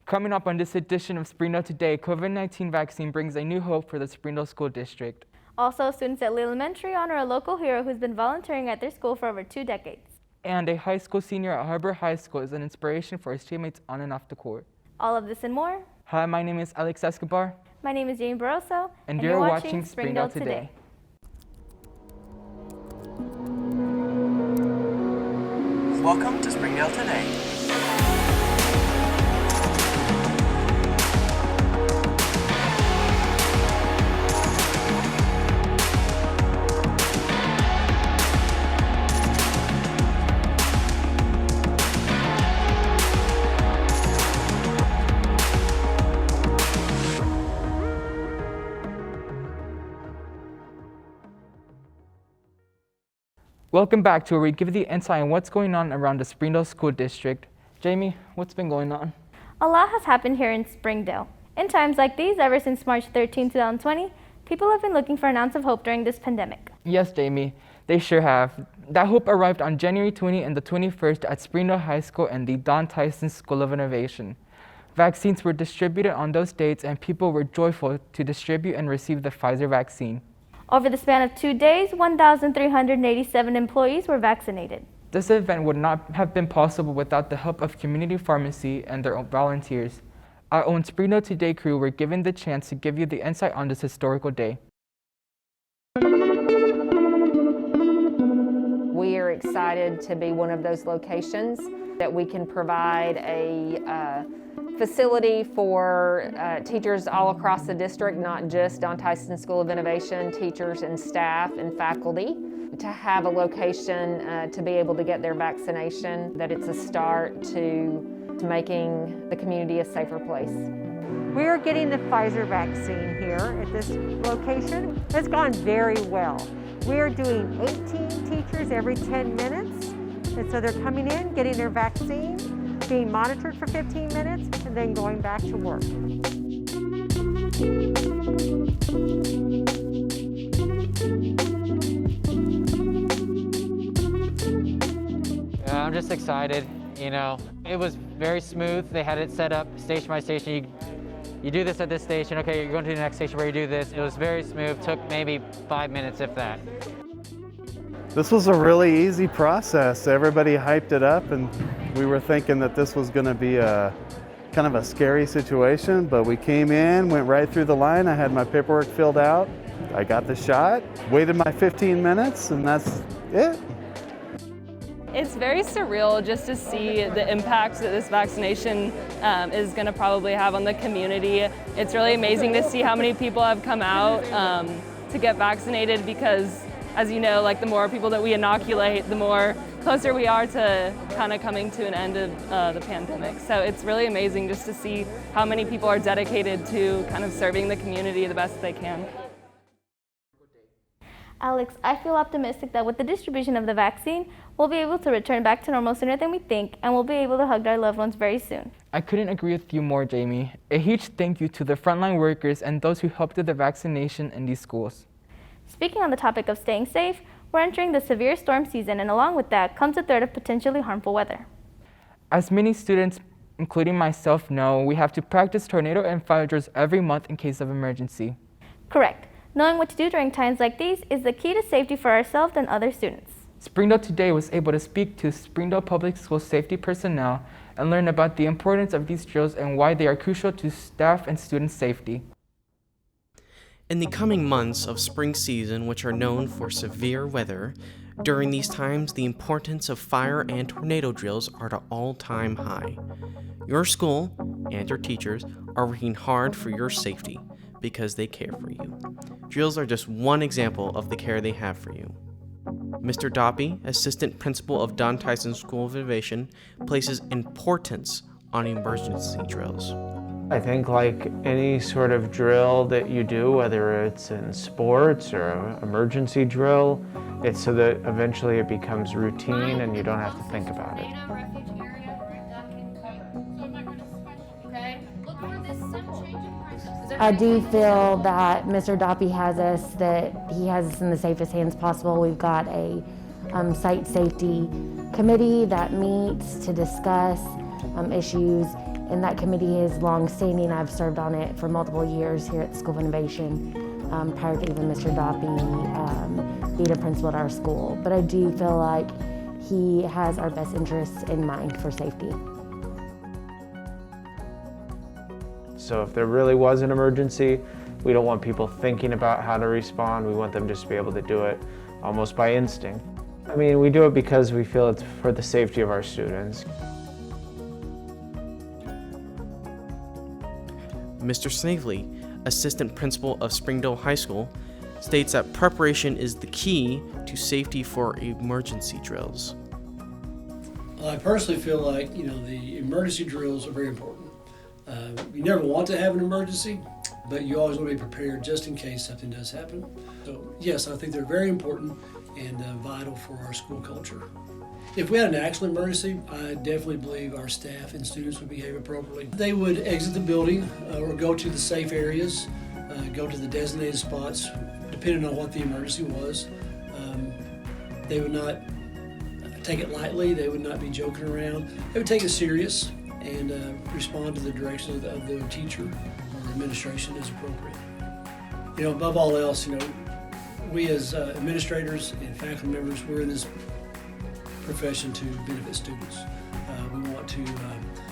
Coming up on this edition of Springdale Today, COVID-19 vaccine brings a new hope for the Springdale School District. Also, students at Lee Elementary honor a local hero who's been volunteering at their school for over 2 decades. And a high school senior at Har-Ber High School is an inspiration for his teammates on and off the court. All of this and more. Hi, my name is Alex Escobar. My name is Jamie Barroso. And you're watching Springdale Today. Welcome to Springdale Today. Welcome back to where we give you the insight on what's going on around the Springdale School District. Jamie, what's been going on? A lot has happened here in Springdale. In times like these, ever since March 13, 2020, people have been looking for an ounce of hope during this pandemic. Yes, Jamie, they sure have. That hope arrived on January 20 and the 21st at Springdale High School and the Don Tyson School of Innovation. Vaccines were distributed on those dates and people were joyful to distribute and receive the Pfizer vaccine. Over the span of 2 days, 1,387 employees were vaccinated. This event would not have been possible without the help of community pharmacy and their own volunteers. Our own Springdale Today crew were given the chance to give you the insight on this historical day. We are excited to be one of those locations that we can provide a facility for teachers all across the district, not just Don Tyson School of Innovation, teachers and staff and faculty, to have a location to be able to get their vaccination, that it's a start to making the community a safer place. We are getting the Pfizer vaccine here at this location. It's gone very well. We are doing 18 teachers every 10 minutes, and so they're coming in, getting their vaccine, being monitored for 15 minutes, and then going back to work. I'm just excited, you know. It was very smooth. They had it set up station by station. You do this at this station, okay, you're going to the next station where you do this. It was very smooth, took maybe 5 minutes, if that. This was a really easy process. Everybody hyped it up, and we were thinking that this was going to be a kind of a scary situation, but we came in, went right through the line. I had my paperwork filled out. I got the shot, waited my 15 minutes, and that's it. It's very surreal just to see the impact that this vaccination is going to probably have on the community. It's really amazing to see how many people have come out to get vaccinated because, as you know, like the more people that we inoculate, the more closer we are to kind of coming to an end of the pandemic. So it's really amazing just to see how many people are dedicated to kind of serving the community the best they can. Alex, I feel optimistic that with the distribution of the vaccine, we'll be able to return back to normal sooner than we think, and we'll be able to hug our loved ones very soon. I couldn't agree with you more, Jamie. A huge thank you to the frontline workers and those who helped with the vaccination in these schools. Speaking on the topic of staying safe, we're entering the severe storm season, and along with that comes a threat of potentially harmful weather. As many students, including myself, know, we have to practice tornado and fire drills every month in case of emergency. Correct. Knowing what to do during times like these is the key to safety for ourselves and other students. Springdale Today was able to speak to Springdale Public Schools safety personnel and learn about the importance of these drills and why they are crucial to staff and student safety. In the coming months of spring season, which are known for severe weather, during these times the importance of fire and tornado drills are at an all-time high. Your school and your teachers are working hard for your safety because they care for you. Drills are just one example of the care they have for you. Mr. Doppy, Assistant Principal of Don Tyson School of Innovation, places importance on emergency drills. I think like any sort of drill that you do, whether it's in sports or an emergency drill, it's so that eventually it becomes routine and you don't have to think about it. I do feel that Mr. Doppy has us, that he has us in the safest hands possible. We've got a site safety committee that meets to discuss issues And that committee is long-standing. I've served on it for multiple years here at the School of Innovation, prior to even Mr. Doppy being a principal at our school. But I do feel like he has our best interests in mind for safety. So if there really was an emergency, we don't want people thinking about how to respond. We want them just to be able to do it almost by instinct. I mean, we do it because we feel it's for the safety of our students. Mr. Snavely, assistant principal of Springdale High School, states that preparation is the key to safety for emergency drills. I personally feel like, the emergency drills are very important. You never want to have an emergency, but you always want to be prepared just in case something does happen. So yes, I think they're very important and vital for our school culture. If we had an actual emergency, I definitely believe our staff and students would behave appropriately. They would exit the building or go to the safe areas, go to the designated spots, depending on what the emergency was. They would not take it lightly. They would not be joking around. They would take it serious and respond to the direction of the teacher or administration as appropriate. Above all else, we as administrators and faculty members, we're in this profession to benefit students. We want to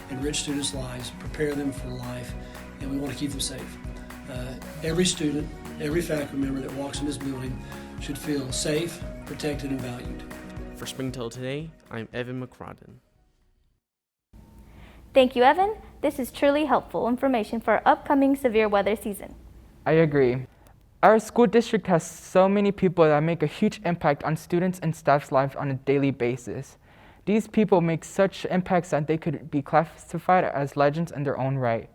enrich students' lives, prepare them for life, and we want to keep them safe. Every student, every faculty member that walks in this building should feel safe, protected, and valued. For Springdale Today, I'm Evan McCrodden. Thank you, Evan. This is truly helpful information for our upcoming severe weather season. I agree. Our school district has so many people that make a huge impact on students and staff's lives on a daily basis. These people make such impacts that they could be classified as legends in their own right.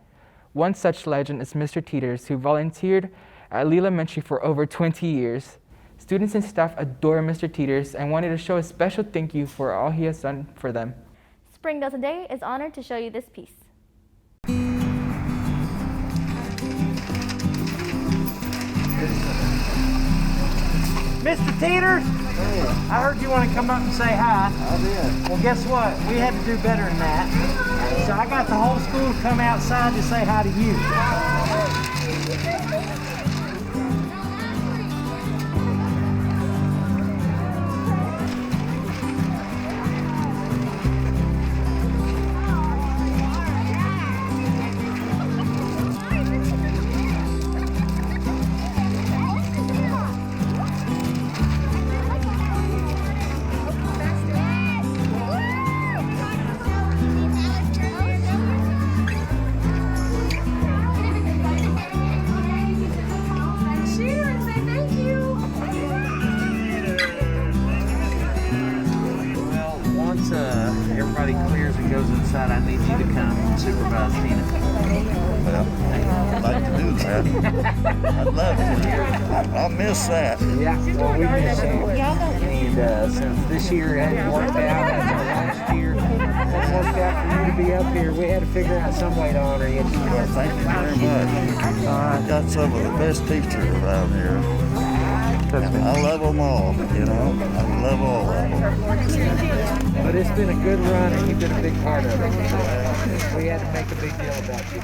One such legend is Mr. Teeters, who volunteered at Lee Elementary for over 20 years. Students and staff adore Mr. Teeters and wanted to show a special thank you for all he has done for them. Springdale Today is honored to show you this piece. Mr. Teeters, I heard you want to come up and say hi. I did. Well, guess what? We had to do better than that. So I got the whole school to come outside to say hi to you. Everybody clears and goes inside, I need you to come and supervise Tina. Well, I'd like to do that. I'd love to. I'll miss that. Yeah, well, we miss you. And since this year hadn't worked out as our last year, it's worked out for you to be up here. We had to figure out some way to honor you. Well, thank you very much. I got some of the best teachers around here. I love them all, I love all of them. But it's been a good run, and you've been a big part of it. We had to make a big deal about you.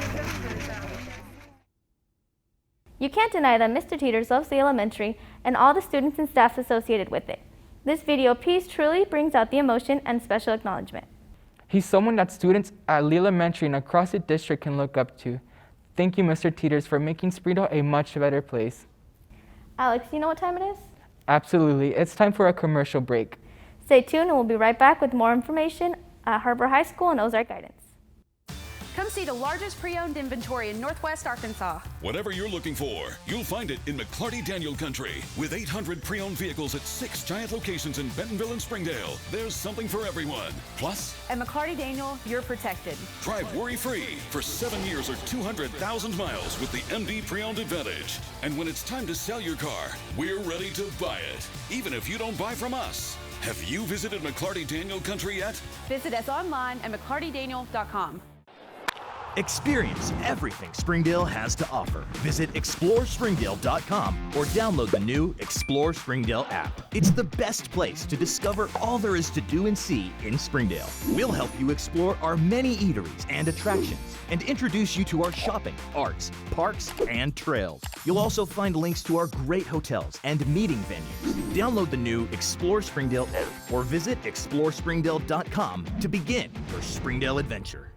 You can't deny that Mr. Teeters loves the elementary and all the students and staff associated with it. This video piece truly brings out the emotion and special acknowledgement. He's someone that students at Lee Elementary and across the district can look up to. Thank you, Mr. Teeters, for making Springdale a much better place. Alex, you know what time it is? Absolutely. It's time for a commercial break. Stay tuned and we'll be right back with more information at Har-Ber High School and Ozark Guidance. Come see the largest pre-owned inventory in Northwest Arkansas. Whatever you're looking for, you'll find it in McClarty Daniel Country. With 800 pre-owned vehicles at 6 giant locations in Bentonville and Springdale, there's something for everyone. Plus, at McClarty Daniel, you're protected. Drive worry-free for 7 years or 200,000 miles with the MD Pre-Owned Advantage. And when it's time to sell your car, we're ready to buy it, even if you don't buy from us. Have you visited McClarty Daniel Country yet? Visit us online at McClartyDaniel.com. Experience everything Springdale has to offer. Visit ExploreSpringdale.com or download the new Explore Springdale app. It's the best place to discover all there is to do and see in Springdale. We'll help you explore our many eateries and attractions and introduce you to our shopping, arts, parks, and trails. You'll also find links to our great hotels and meeting venues. Download the new Explore Springdale app or visit ExploreSpringdale.com to begin your Springdale adventure.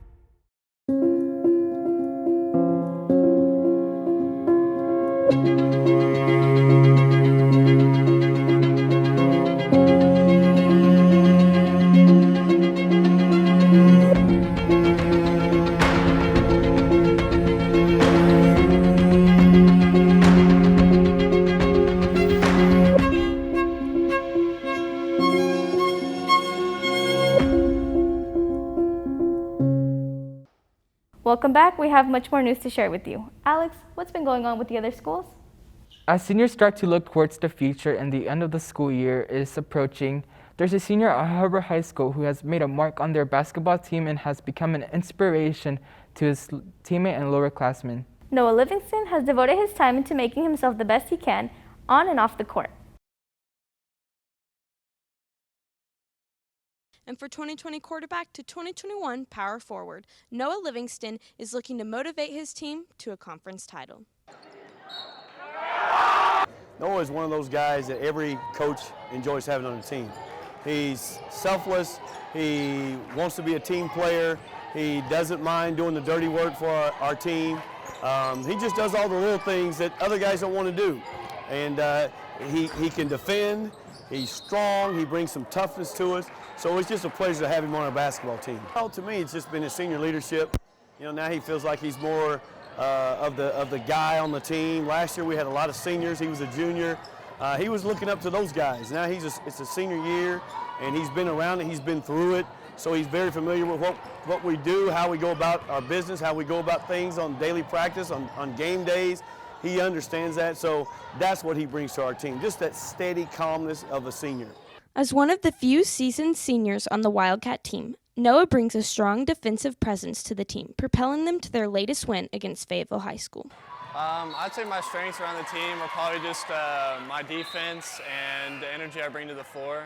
Welcome back. We have much more news to share with you. Alex, what's been going on with the other schools? As seniors start to look towards the future and the end of the school year is approaching, there's a senior at Har-Ber High School who has made a mark on their basketball team and has become an inspiration to his teammate and lower classmen. Noah Livingston has devoted his time into making himself the best he can on and off the court. And for 2020 quarterback to 2021 power forward, Noah Livingston is looking to motivate his team to a conference title. Noah is one of those guys that every coach enjoys having on the team. He's selfless, he wants to be a team player, he doesn't mind doing the dirty work for our team. He just does all the little things that other guys don't want to do. And he can defend, he's strong, he brings some toughness to us. So it's just a pleasure to have him on our basketball team. Well, to me, it's just been his senior leadership. You know, now he feels like he's more of the guy on the team. Last year we had a lot of seniors. He was a junior. He was looking up to those guys. Now it's a senior year, and he's been around it. He's been through it. So he's very familiar with what we do, how we go about our business, how we go about things on daily practice, on game days. He understands that. So that's what he brings to our team, just that steady calmness of a senior. As one of the few seasoned seniors on the Wildcat team, Noah brings a strong defensive presence to the team, propelling them to their latest win against Fayetteville High School. I'd say my strengths around the team are probably just my defense and the energy I bring to the floor.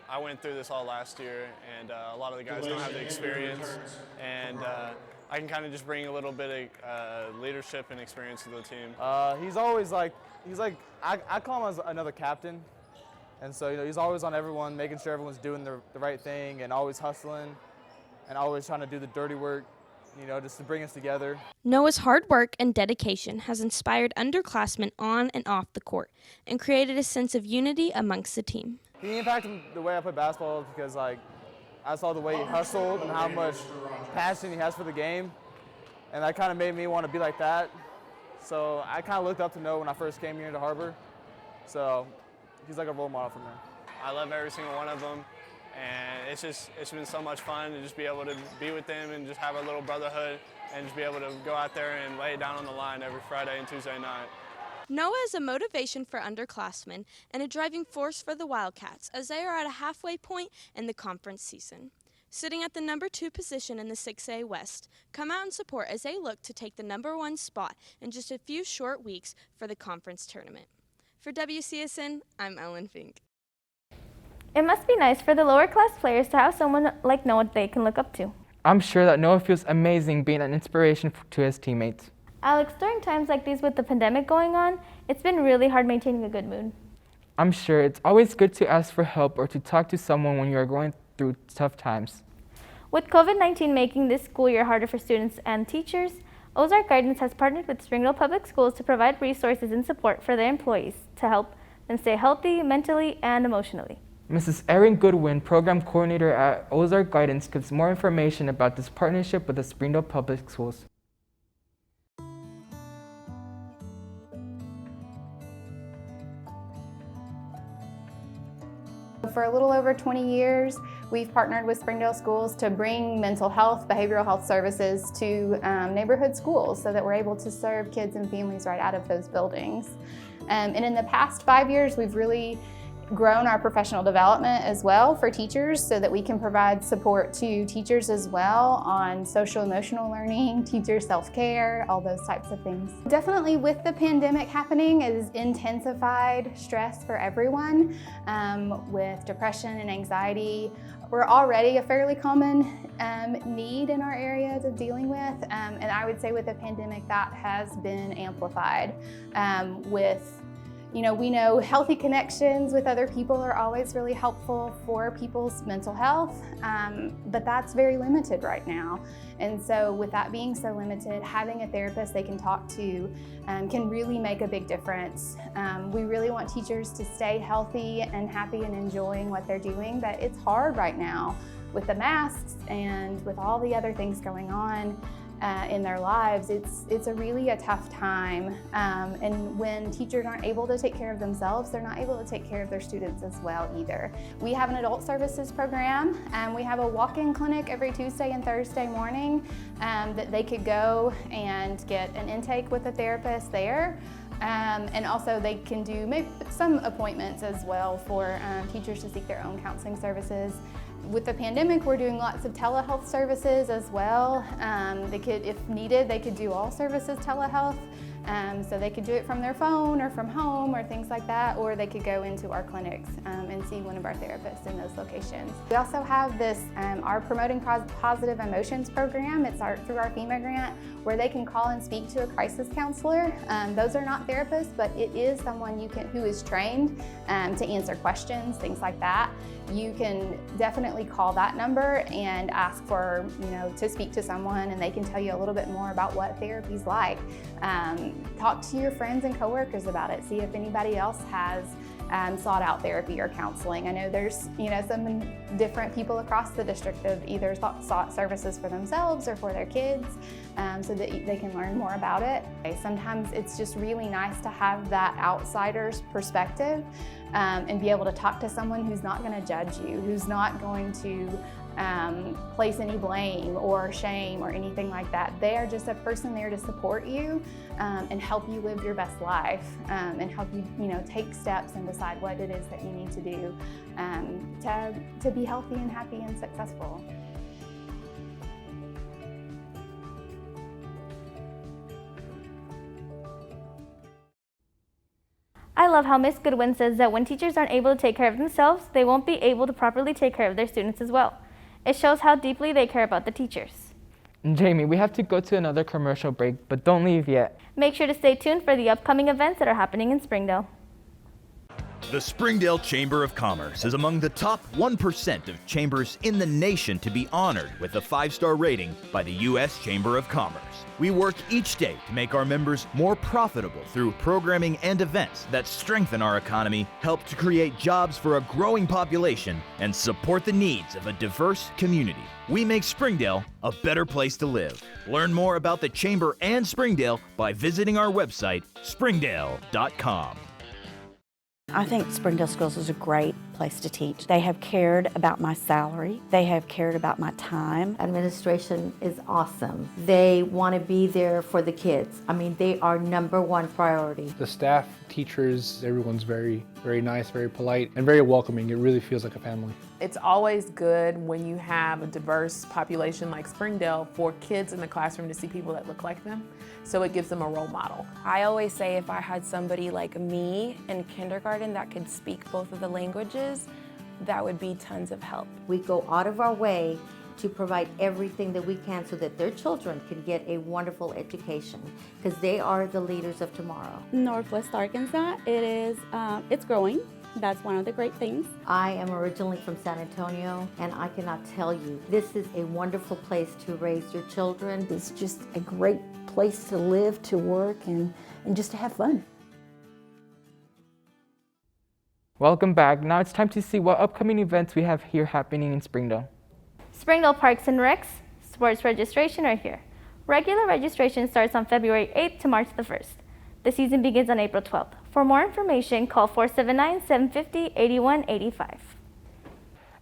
I went through this all last year, and a lot of the guys don't have the experience, and I can kind of just bring a little bit of leadership and experience to the team. He's always like I call him as another captain. And so, you know, he's always on everyone, making sure everyone's doing the right thing and always hustling and always trying to do the dirty work, you know, just to bring us together. Noah's hard work and dedication has inspired underclassmen on and off the court and created a sense of unity amongst the team. He impacted the way I play basketball because, like, I saw the way he hustled and how much passion he has for the game, and that kind of made me want to be like that. So I kind of looked up to Noah when I first came here to Har-Ber. So he's like a role model for me. I love every single one of them, and it's been so much fun to just be able to be with them and just have a little brotherhood and just be able to go out there and lay it down on the line every Friday and Tuesday night. Noah is a motivation for underclassmen and a driving force for the Wildcats as they are at a halfway point in the conference season. Sitting at the number 2 position in the 6A West, come out and support as they look to take the number 1 spot in just a few short weeks for the conference tournament. For WCSN, I'm Ellen Fink. It must be nice for the lower class players to have someone like Noah they can look up to. I'm sure that Noah feels amazing being an inspiration to his teammates. Alex, during times like these with the pandemic going on, it's been really hard maintaining a good mood. I'm sure it's always good to ask for help or to talk to someone when you are going through tough times. With COVID-19 making this school year harder for students and teachers, Ozark Guidance has partnered with Springdale Public Schools to provide resources and support for their employees to help them stay healthy mentally and emotionally. Mrs. Erin Goodwin, Program Coordinator at Ozark Guidance, gives more information about this partnership with the Springdale Public Schools. For a little over 20 years, we've partnered with Springdale Schools to bring mental health, behavioral health services to neighborhood schools so that we're able to serve kids and families right out of those buildings. And in the past 5 years, we've really grown our professional development as well for teachers so that we can provide support to teachers as well on social emotional learning, teacher self-care, all those types of things. Definitely with the pandemic happening is intensified stress for everyone with depression and anxiety. We're already a fairly common need in our areas of dealing with, and I would say with the pandemic that has been amplified we know healthy connections with other people are always really helpful for people's mental health, but that's very limited right now. And so with that being so limited, having a therapist they can talk to can really make a big difference. We really want teachers to stay healthy and happy and enjoying what they're doing, but it's hard right now with the masks and with all the other things going on in their lives. It's a tough time, and when teachers aren't able to take care of themselves, they're not able to take care of their students as well either. We have an adult services program, and we have a walk-in clinic every Tuesday and Thursday morning that they could go and get an intake with a therapist there. And also they can do maybe some appointments as well for teachers to seek their own counseling services. With the pandemic, we're doing lots of telehealth services as well. They could, if needed, they could do all services telehealth. So they could do it from their phone or from home or things like that, or they could go into our clinics and see one of our therapists in those locations. We also have this, our Promoting Positive Emotions program. It's through our FEMA grant, where they can call and speak to a crisis counselor. Those are not therapists, but it is someone who is trained to answer questions, things like that. You can definitely call that number and ask for, to speak to someone, and they can tell you a little bit more about what therapy's like. Talk to your friends and coworkers about it. See if anybody else has sought out therapy or counseling. I know there's, some different people across the district have either sought services for themselves or for their kids, so that they can learn more about it. Sometimes it's just really nice to have that outsider's perspective and be able to talk to someone who's not going to judge you, who's not going to place any blame or shame or anything like that. They are just a person there to support you and help you live your best life and help you, take steps and decide what it is that you need to do to be healthy and happy and successful. I love how Ms. Goodwin says that when teachers aren't able to take care of themselves, they won't be able to properly take care of their students as well. It shows how deeply they care about the teachers. Jamie, we have to go to another commercial break, but don't leave yet. Make sure to stay tuned for the upcoming events that are happening in Springdale. The Springdale Chamber of Commerce is among the top 1% of chambers in the nation to be honored with a 5-star rating by the U.S. Chamber of Commerce. We work each day to make our members more profitable through programming and events that strengthen our economy, help to create jobs for a growing population, and support the needs of a diverse community. We make Springdale a better place to live. Learn more about the Chamber and Springdale by visiting our website, springdale.com. I think Springdale Schools is a great place to teach. They have cared about my salary. They have cared about my time. Administration is awesome. They want to be there for the kids. I mean, they are #1 priority. The staff, teachers, everyone's very, very nice, very polite, and very welcoming. It really feels like a family. It's always good when you have a diverse population like Springdale for kids in the classroom to see people that look like them. So it gives them a role model. I always say if I had somebody like me in kindergarten that could speak both of the languages, that would be tons of help. We go out of our way to provide everything that we can so that their children can get a wonderful education, because they are the leaders of tomorrow. Northwest Arkansas, it's growing. That's one of the great things. I am originally from San Antonio, and I cannot tell you, this is a wonderful place to raise your children. It's just a great place to live, to work, and just to have fun. Welcome back. Now it's time to see what upcoming events we have here happening in Springdale. Springdale Parks and Recs sports registration are here. Regular registration starts on February 8th to March the 1st. The season begins on April 12th. For more information, call 479-750-8185.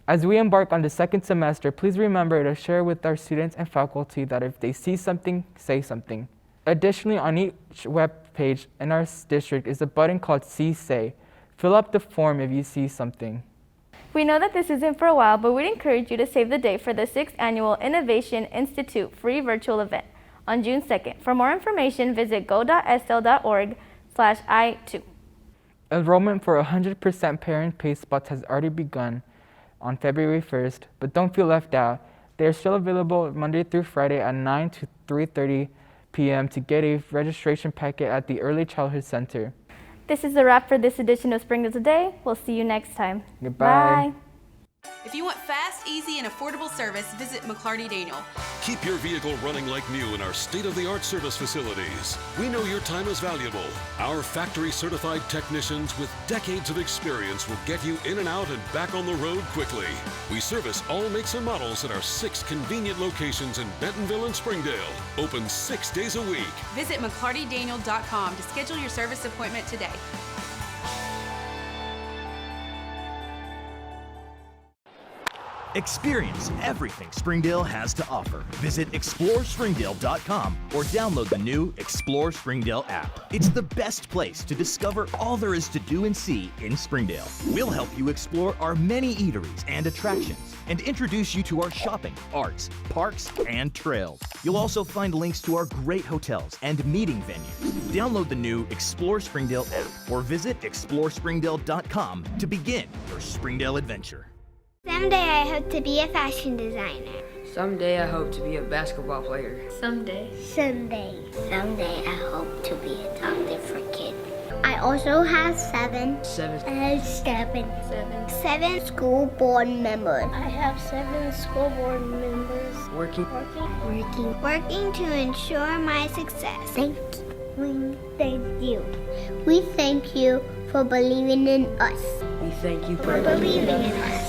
As we embark on the second semester, please remember to share with our students and faculty that if they see something, say something. Additionally, on each web page in our district is a button called See Say. Fill up the form if you see something. We know that this isn't for a while, but we'd encourage you to save the date for the 6th Annual Innovation Institute free virtual event on June 2nd. For more information, visit go.sl.org/I2. Enrollment for 100% parent paid spots has already begun on February 1st, but don't feel left out. They are still available Monday through Friday at 9 to 3:30 p.m. to get a registration packet at the Early Childhood Center. This is a wrap for this edition of Springdale Today. We'll see you next time. Goodbye. Bye. If you want fast, easy, and affordable service, visit McClarty Daniel. Keep your vehicle running like new in our state-of-the-art service facilities. We know your time is valuable. Our factory-certified technicians with decades of experience will get you in and out and back on the road quickly. We service all makes and models at our 6 convenient locations in Bentonville and Springdale. Open 6 days a week. Visit McClartyDaniel.com to schedule your service appointment today. Experience everything Springdale has to offer. Visit ExploreSpringdale.com or download the new Explore Springdale app. It's the best place to discover all there is to do and see in Springdale. We'll help you explore our many eateries and attractions and introduce you to our shopping, arts, parks, and trails. You'll also find links to our great hotels and meeting venues. Download the new Explore Springdale app or visit ExploreSpringdale.com to begin your Springdale adventure. Someday I hope to be a fashion designer. Someday I hope to be a basketball player. Someday I hope to be a doctor for kids. I also have seven school board members. I have 7 school board members. Working to ensure my success. Thank you. We thank you for believing in us. We thank you for believing in us.